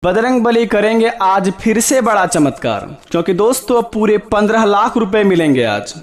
बजरंगबली करेंगे आज फिर से बड़ा चमत्कार, क्योंकि दोस्तों पूरे 15 लाख रुपए मिलेंगे आज।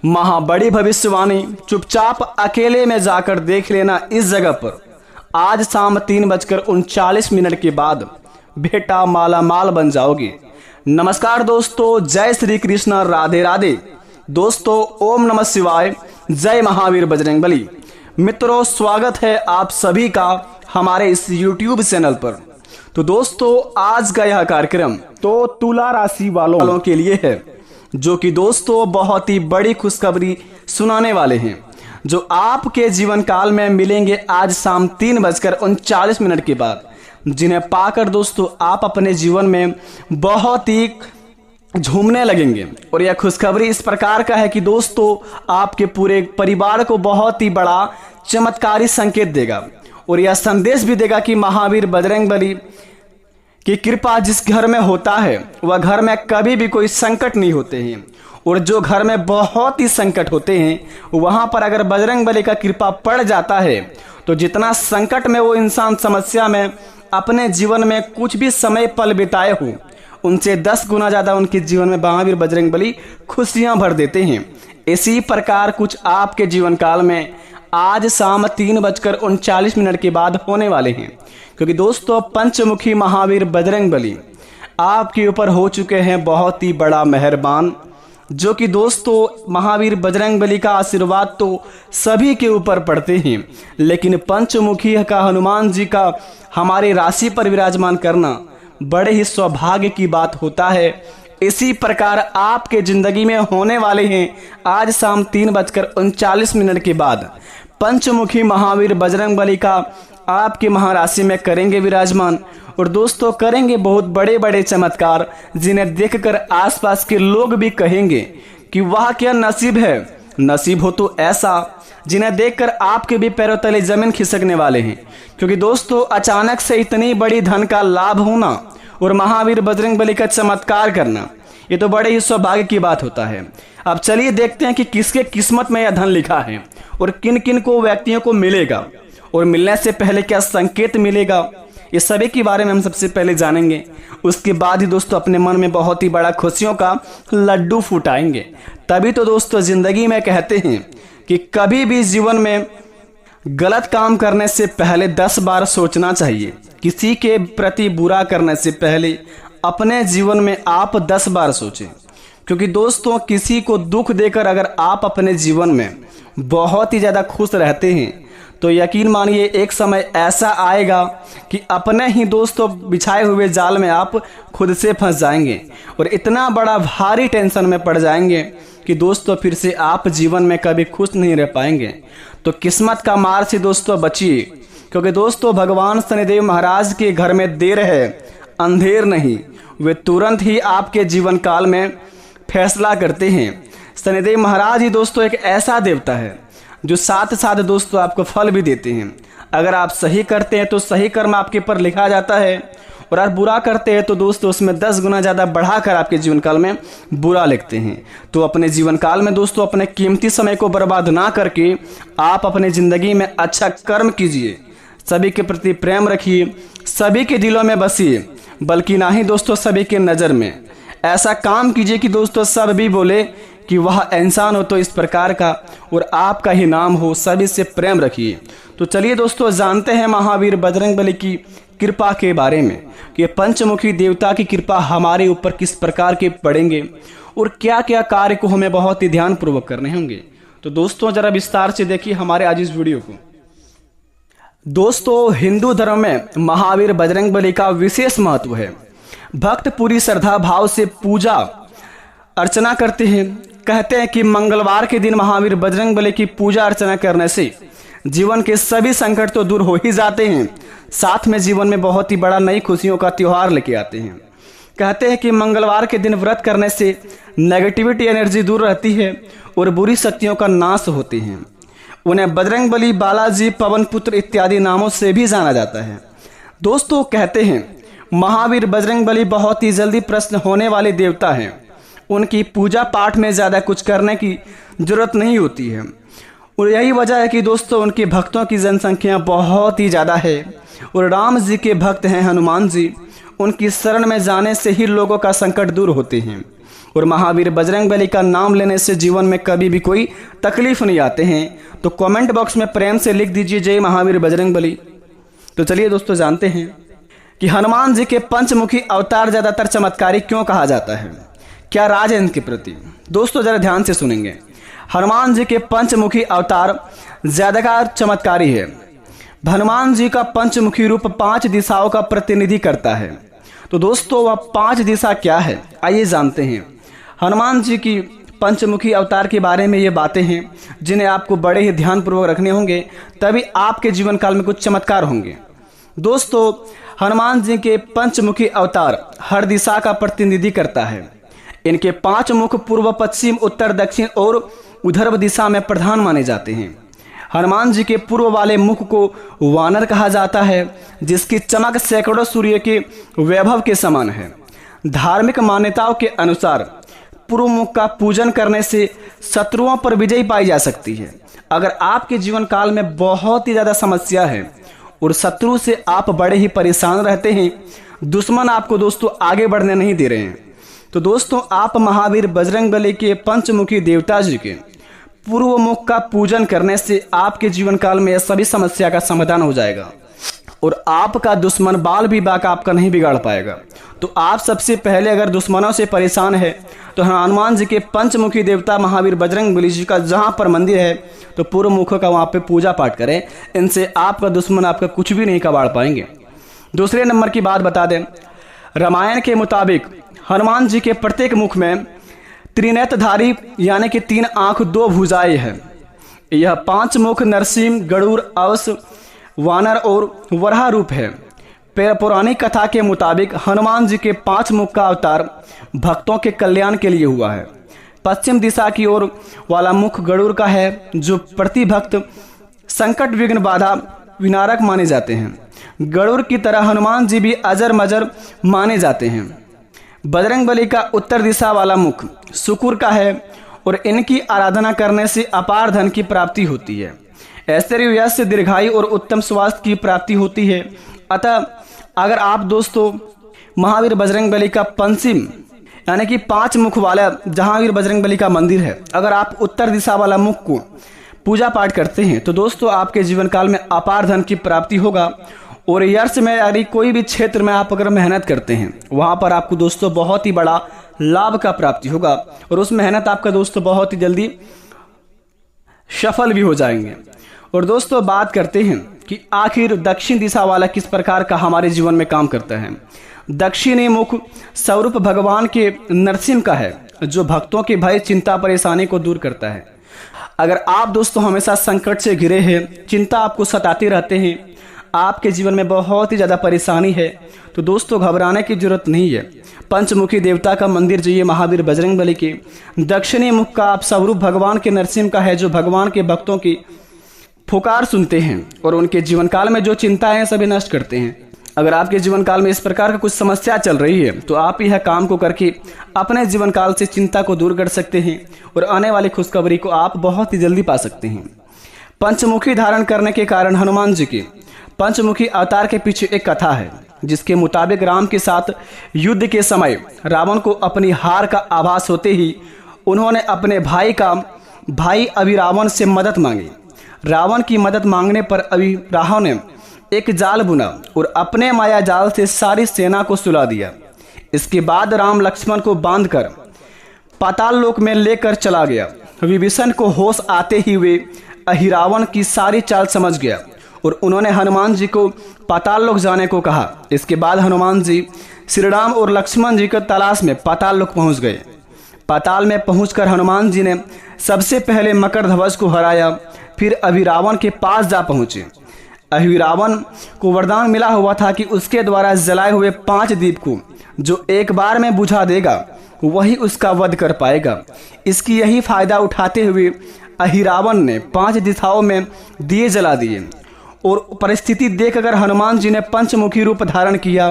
बड़ी भविष्यवाणी, चुपचाप अकेले में जाकर देख लेना इस जगह पर। आज शाम 3:39 के बाद बेटा माला माल बन जाओगे। नमस्कार दोस्तों, जय श्री कृष्ण, राधे राधे। दोस्तों ओम नमः शिवाय, जय महावीर बजरंगबली। मित्रों स्वागत है आप सभी का हमारे इस YouTube चैनल पर। तो दोस्तों आज का यह कार्यक्रम तो तुला राशि वालों के लिए है, जो कि दोस्तों बहुत ही बड़ी खुशखबरी सुनाने वाले हैं, जो आपके जीवन काल में मिलेंगे आज शाम 3:39 के बाद, जिन्हें पाकर दोस्तों आप अपने जीवन में बहुत ही झूमने लगेंगे। और यह खुशखबरी इस प्रकार का है कि दोस्तों आपके पूरे परिवार को बहुत ही बड़ा चमत्कारी संकेत देगा, और यह संदेश भी देगा कि महावीर बजरंगबली की कृपा जिस घर में होता है वह घर में कभी भी कोई संकट नहीं होते हैं। और जो घर में बहुत ही संकट होते हैं वहां पर अगर बजरंगबली का कृपा पड़ जाता है तो जितना संकट में वो इंसान समस्या में अपने जीवन में कुछ भी समय पल बिताए हो, उनसे 10 गुना ज्यादा उनके जीवन में महावीर बजरंगबली खुशियां भर देते हैं। इसी प्रकार कुछ आपके जीवन काल में आज शाम 3:39 के बाद होने वाले हैं, क्योंकि दोस्तों पंचमुखी महावीर बजरंगबली आपके ऊपर हो चुके हैं बहुत ही बड़ा मेहरबान। जो कि दोस्तों महावीर बजरंगबली का आशीर्वाद तो सभी के ऊपर पड़ते हैं, लेकिन पंचमुखी का हनुमान जी का हमारे राशि पर विराजमान करना बड़े ही सौभाग्य की बात होता है। इसी प्रकार आपके जिंदगी में होने वाले हैं आज शाम 3:39 के बाद पंचमुखी महावीर बजरंगबली का आपके महाराशि में करेंगे विराजमान। और दोस्तों करेंगे बहुत बड़े बड़े चमत्कार, जिन्हें देखकर आसपास के लोग भी कहेंगे कि वाह क्या नसीब है। नसीब हो तो ऐसा जिन्हें देखकर आपके भी पैरों तले जमीन खिसकने वाले हैं, क्योंकि दोस्तों अचानक से इतनी बड़ी धन का लाभ होना और महावीर बजरंगबली का चमत्कार करना, ये तो बड़े ही सौभाग्य की बात होता है। अब चलिए देखते हैं कि किसके किस्मत में यह धन लिखा है और किन किन को व्यक्तियों को मिलेगा, और मिलने से पहले क्या संकेत मिलेगा, ये सभी के बारे में हम सबसे पहले जानेंगे। उसके बाद ही दोस्तों अपने मन में बहुत ही बड़ा खुशियों का लड्डू फुटाएंगे। तभी तो दोस्तों जिंदगी में कहते हैं कि कभी भी जीवन में गलत काम करने से पहले 10 बार सोचना चाहिए। किसी के प्रति बुरा करने से पहले अपने जीवन में आप 10 बार सोचें, क्योंकि दोस्तों किसी को दुख देकर अगर आप अपने जीवन में बहुत ही ज़्यादा खुश रहते हैं तो यकीन मानिए एक समय ऐसा आएगा कि अपने ही दोस्तों बिछाए हुए जाल में आप खुद से फंस जाएंगे और इतना बड़ा भारी टेंशन में पड़ जाएंगे कि दोस्तों फिर से आप जीवन में कभी खुश नहीं रह पाएंगे। तो किस्मत का मार से दोस्तों बचिए, क्योंकि दोस्तों भगवान शनिदेव महाराज के घर में देर है अंधेर नहीं, वे तुरंत ही आपके जीवन काल में फैसला करते हैं। शनिदेव महाराज ही दोस्तों एक ऐसा देवता है जो साथ साथ दोस्तों आपको फल भी देते हैं। अगर आप सही करते हैं तो सही कर्म आपके पर लिखा जाता है, और अगर बुरा करते हैं तो दोस्तों उसमें 10 गुना ज़्यादा बढ़ाकर आपके जीवन काल में बुरा लिखते हैं। तो अपने जीवन काल में दोस्तों अपने कीमती समय को बर्बाद ना करके आप अपने ज़िंदगी में अच्छा कर्म कीजिए, सभी के प्रति प्रेम रखिए, सभी के दिलों में बसिए, बल्कि ना ही दोस्तों सभी के नज़र में ऐसा काम कीजिए कि दोस्तों सब भी बोले कि वह इंसान हो तो इस प्रकार का, और आपका ही नाम हो, सभी से प्रेम रखिए। तो चलिए दोस्तों जानते हैं महावीर बजरंगबली की कृपा के बारे में कि पंचमुखी देवता की कृपा हमारे ऊपर किस प्रकार के पड़ेंगे और क्या क्या कार्य को हमें बहुत ही ध्यान पूर्वक करने होंगे। तो दोस्तों जरा विस्तार से देखिए हमारे आज इस वीडियो को। दोस्तों हिंदू धर्म में महावीर बजरंगबली का विशेष महत्व है। भक्त पूरी श्रद्धा भाव से पूजा अर्चना करते हैं। कहते हैं कि मंगलवार के दिन महावीर बजरंगबली की पूजा अर्चना करने से जीवन के सभी संकट तो दूर हो ही जाते हैं, साथ में जीवन में बहुत ही बड़ा नई खुशियों का त्योहार लेके आते हैं। कहते हैं कि मंगलवार के दिन व्रत करने से नेगेटिविटी एनर्जी दूर रहती है और बुरी शक्तियों का नाश होती हैं। उन्हें बजरंगबली, बालाजी, पवन पुत्र इत्यादि नामों से भी जाना जाता है। दोस्तों कहते हैं महावीर बजरंगबली बहुत ही जल्दी प्रसन्न होने वाले देवता हैं। उनकी पूजा पाठ में ज़्यादा कुछ करने की जरूरत नहीं होती है, और यही वजह है कि दोस्तों उनके भक्तों की जनसंख्या बहुत ही ज़्यादा है। और राम जी के भक्त हैं हनुमान जी, उनकी शरण में जाने से ही लोगों का संकट दूर होते हैं और महावीर बजरंगबली का नाम लेने से जीवन में कभी भी कोई तकलीफ नहीं आते हैं। तो कमेंट बॉक्स में प्रेम से लिख दीजिए जय महावीर बजरंगबली। तो चलिए दोस्तों जानते हैं कि हनुमान जी के पंचमुखी अवतार ज़्यादातर चमत्कारी क्यों कहा जाता है, क्या राज है इनके प्रति। दोस्तों जरा ध्यान से सुनेंगे। हनुमान जी के पंचमुखी अवतार ज़्यादातर चमत्कारी है। हनुमान जी का पंचमुखी रूप 5 दिशाओं का प्रतिनिधि करता है। तो दोस्तों वह 5 दिशा क्या है, आइए जानते हैं। हनुमान जी की पंचमुखी अवतार के बारे में ये बातें हैं जिन्हें आपको बड़े ही ध्यानपूर्वक रखने होंगे, तभी आपके जीवन काल में कुछ चमत्कार होंगे। दोस्तों हनुमान जी के पंचमुखी अवतार हर दिशा का प्रतिनिधि करता है। इनके 5 मुख पूर्व, पश्चिम, उत्तर, दक्षिण और उधर्व दिशा में प्रधान माने जाते हैं। हनुमान जी के पूर्व वाले मुख को वानर कहा जाता है, जिसकी चमक सैकड़ों सूर्य के वैभव के समान है। धार्मिक मान्यताओं के अनुसार पूर्व मुख का पूजन करने से शत्रुओं पर विजय पाई जा सकती है। अगर आपके जीवन काल में बहुत ही ज़्यादा समस्या है और शत्रु से आप बड़े ही परेशान रहते हैं, दुश्मन आपको दोस्तों आगे बढ़ने नहीं दे रहे हैं, तो दोस्तों आप महावीर बजरंगबली के पंचमुखी देवता जी के पूर्व मुख का पूजन करने से आपके जीवन काल में यह सभी समस्या का समाधान हो जाएगा और आपका दुश्मन बाल भी बाका आपका नहीं बिगाड़ पाएगा। तो आप सबसे पहले अगर दुश्मनों से परेशान है तो हनुमान जी के पंचमुखी देवता महावीर बजरंगबली जी का जहाँ पर मंदिर है तो पूर्व मुख का वहाँ पे पूजा पाठ करें। इनसे आपका दुश्मन आपका कुछ भी नहीं कबाड़ पाएंगे। दूसरे नंबर की बात बता दें, रामायण के मुताबिक हनुमान जी के प्रत्येक मुख में त्रिनेत्रधारी यानी कि 3 आँख 2 भुजाएं हैं। यह 5 मुख नरसिंह, गरुड़, अवस, वानर और वराह रूप है। पौराणिक कथा के मुताबिक हनुमान जी के 5 मुख का अवतार भक्तों के कल्याण के लिए हुआ है। पश्चिम दिशा की ओर वाला मुख गरुड़ का है, जो प्रति भक्त संकट विघ्न बाधा विनारक माने जाते हैं। गरुड़ की तरह हनुमान जी भी अजर मजर माने जाते हैं। बजरंगबली का उत्तर दिशा वाला मुख शुक्र का है और इनकी आराधना करने से अपार धन की प्राप्ति होती है। ऐश्वर्य, यश, दीर्घायु और उत्तम स्वास्थ्य की प्राप्ति होती है। अतः अगर आप दोस्तों महावीर बजरंगबली का पंचम यानी कि 5 मुख वाला जहांगीर बजरंगबली का मंदिर है, अगर आप उत्तर दिशा वाला मुख को पूजा पाठ करते हैं तो दोस्तों आपके जीवन काल में अपार धन की प्राप्ति होगा। और यश में यदि कोई भी क्षेत्र में आप अगर मेहनत करते हैं वहाँ पर आपको दोस्तों बहुत ही बड़ा लाभ का प्राप्ति होगा और उस मेहनत आपका दोस्तों बहुत ही जल्दी सफल भी हो जाएंगे। और दोस्तों बात करते हैं कि आखिर दक्षिण दिशा वाला किस प्रकार का हमारे जीवन में काम करता है। दक्षिणी मुख स्वरूप भगवान के नरसिंह का है, जो भक्तों के भय, चिंता, परेशानी को दूर करता है। अगर आप दोस्तों हमेशा संकट से घिरे हैं, चिंता आपको सताते रहते हैं, आपके जीवन में बहुत ही ज़्यादा परेशानी है, तो दोस्तों घबराने की जरूरत नहीं है। पंचमुखी देवता का मंदिर जाइए महावीर बजरंगबली के। दक्षिणी मुख का आप स्वरूप भगवान के नरसिंह का है, जो भगवान के भक्तों की पुकार सुनते हैं और उनके जीवन काल में जो चिंताएं हैं सभी नष्ट करते हैं। अगर आपके जीवन काल में इस प्रकार का कुछ समस्या चल रही है तो आप यह काम को करके अपने जीवन काल से चिंता को दूर कर सकते हैं और आने वाली खुशखबरी को आप बहुत ही जल्दी पा सकते हैं। पंचमुखी धारण करने के कारण हनुमान जी के पंचमुखी अवतार के पीछे एक कथा है, जिसके मुताबिक राम के साथ युद्ध के समय रावण को अपनी हार का आभास होते ही उन्होंने अपने भाई अभिरावण से मदद मांगी। रावण की मदद मांगने पर अभिरावण ने एक जाल बुना और अपने माया जाल से सारी सेना को सुला दिया। इसके बाद राम लक्ष्मण को बांधकर पाताल लोक में लेकर चला गया। विभीषण को होश आते ही वे अहिरावण की सारी चाल समझ गया और उन्होंने हनुमान जी को पाताल लोक जाने को कहा। इसके बाद हनुमान जी श्री राम और लक्ष्मण जी की तलाश में पाताल लोक पहुंच गए। पाताल में पहुंचकर हनुमान जी ने सबसे पहले मकरध्वज को हराया, फिर अभिरावण के पास जा पहुंचे। अहिरावण को वरदान मिला हुआ था कि उसके द्वारा जलाए हुए 5 दीप को जो एक बार में बुझा देगा वही उसका वध कर पाएगा। इसकी यही फायदा उठाते हुए अहिरावण ने 5 दिशाओं में दिए जला दिए और परिस्थिति देखकर हनुमान जी ने पंचमुखी रूप धारण किया।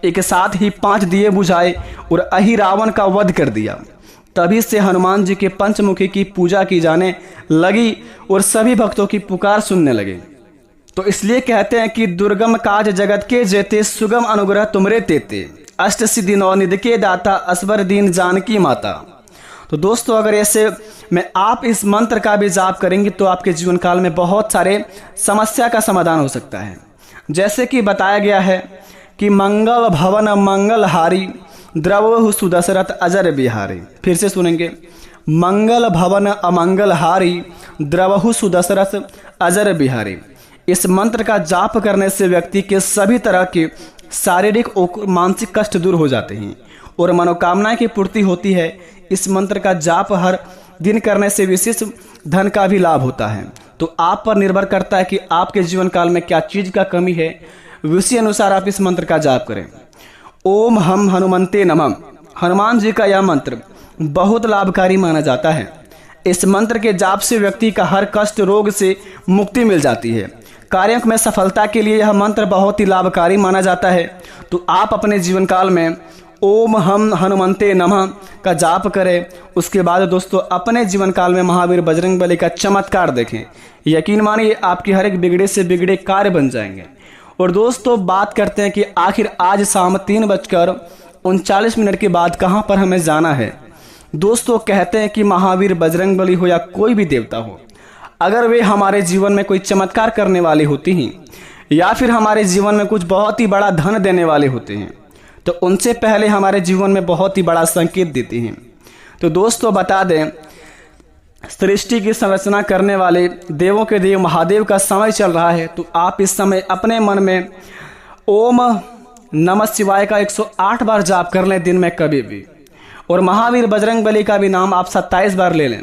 एक साथ ही 5 दिए बुझाए और अहिरावण का वध कर दिया। तभी से हनुमान जी के पंचमुखी की पूजा की जाने लगी और सभी भक्तों की पुकार सुनने लगे। तो इसलिए कहते हैं कि दुर्गम काज जगत के जेते, सुगम अनुग्रह तुमरे तेते, अष्ट सिद्धि नौ निधि के दाता, असबर दीन जानकी माता। तो दोस्तों अगर ऐसे में आप इस मंत्र का भी जाप करेंगे तो आपके जीवन काल में बहुत सारे समस्या का समाधान हो सकता है। जैसे कि बताया गया है कि मंगल भवन मंगलहारी, द्रवहु सुदशरथ अजर बिहारी। फिर से सुनेंगे, मंगल भवन अमंगलहारी, द्रवहु सुदशरथ अजर बिहारी। इस मंत्र का जाप करने से व्यक्ति के सभी तरह के शारीरिक और मानसिक कष्ट दूर हो जाते हैं और मनोकामनाएं की पूर्ति होती है। इस मंत्र का जाप हर दिन करने से विशेष धन का भी लाभ होता है। तो आप पर निर्भर करता है कि आपके जीवन काल में क्या चीज़ का कमी है, उसी अनुसार आप इस मंत्र का जाप करें। ओम हम हनुमंते नमः। हनुमान जी का यह मंत्र बहुत लाभकारी माना जाता है। इस मंत्र के जाप से व्यक्ति का हर कष्ट रोग से मुक्ति मिल जाती है। कार्यों में सफलता के लिए यह मंत्र बहुत ही लाभकारी माना जाता है। तो आप अपने जीवन काल में ओम हम हनुमंते नमः का जाप करें। उसके बाद दोस्तों अपने जीवन काल में महावीर बजरंगबली का चमत्कार देखें। यकीन मानिए आपकी हर एक बिगड़े से बिगड़े कार्य बन जाएंगे। और दोस्तों बात करते हैं कि आखिर आज शाम 3:39 के बाद कहाँ पर हमें जाना है। दोस्तों कहते हैं कि महावीर बजरंगबली हो या कोई भी देवता हो, अगर वे हमारे जीवन में कोई चमत्कार करने वाले होते हैं या फिर हमारे जीवन में कुछ बहुत ही बड़ा धन देने वाले होते हैं तो उनसे पहले हमारे जीवन में बहुत ही बड़ा संकेत देते हैं। तो दोस्तों बता दें, सृष्टि की संरचना करने वाले देवों के देव महादेव का समय चल रहा है। तो आप इस समय अपने मन में ओम नमः शिवाय का 108 बार जाप कर लें दिन में कभी भी। और महावीर बजरंगबली का भी नाम आप 27 बार ले लें।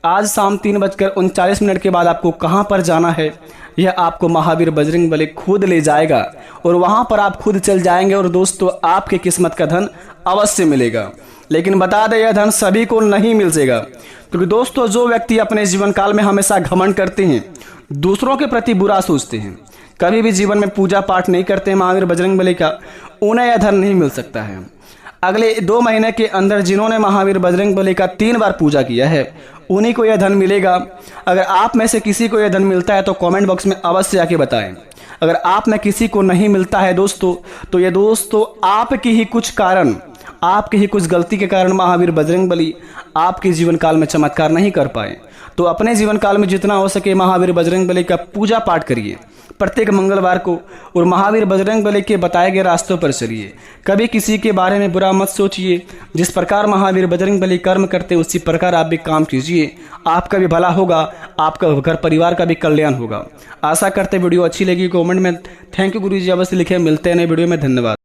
आज शाम 3:39 के बाद आपको कहाँ पर जाना है यह आपको महावीर बजरंगबली खुद ले जाएगा और वहाँ पर आप खुद चल जाएंगे और दोस्तों आपके किस्मत का धन अवश्य मिलेगा। लेकिन बता दें यह धन सभी को नहीं मिलेगा, क्योंकि दोस्तों जो व्यक्ति अपने जीवन काल में हमेशा घमंड करते हैं, दूसरों के प्रति बुरा सोचते हैं, कभी भी जीवन में पूजा पाठ नहीं करते हैं महावीर बजरंगबली का, उन्हें यह धन नहीं मिल सकता है। अगले 2 महीने के अंदर जिन्होंने महावीर बजरंगबली का 3 बार पूजा किया है उन्हीं को यह धन मिलेगा। अगर आप में से किसी को यह धन मिलता है तो कमेंट बॉक्स में अवश्य आके बताएं। अगर आप में किसी को नहीं मिलता है दोस्तों तो ये दोस्तों आपकी ही कुछ कारण, आपकी ही कुछ गलती के कारण महावीर बजरंगबली आपके जीवन काल में चमत्कार नहीं कर पाए। तो अपने जीवन काल में जितना हो सके महावीर बजरंगबली का पूजा पाठ करिए प्रत्येक मंगलवार को और महावीर बजरंगबली के बताए गए रास्तों पर चलिए। कभी किसी के बारे में बुरा मत सोचिए। जिस प्रकार महावीर बजरंगबली कर्म करते उसी प्रकार आप भी काम कीजिए। आपका भी भला होगा, आपका घर परिवार का भी कल्याण होगा। आशा करते वीडियो अच्छी लगी। कमेंट में थैंक यू गुरुजी अवश्य लिखे। मिलते हैं नए वीडियो में। धन्यवाद।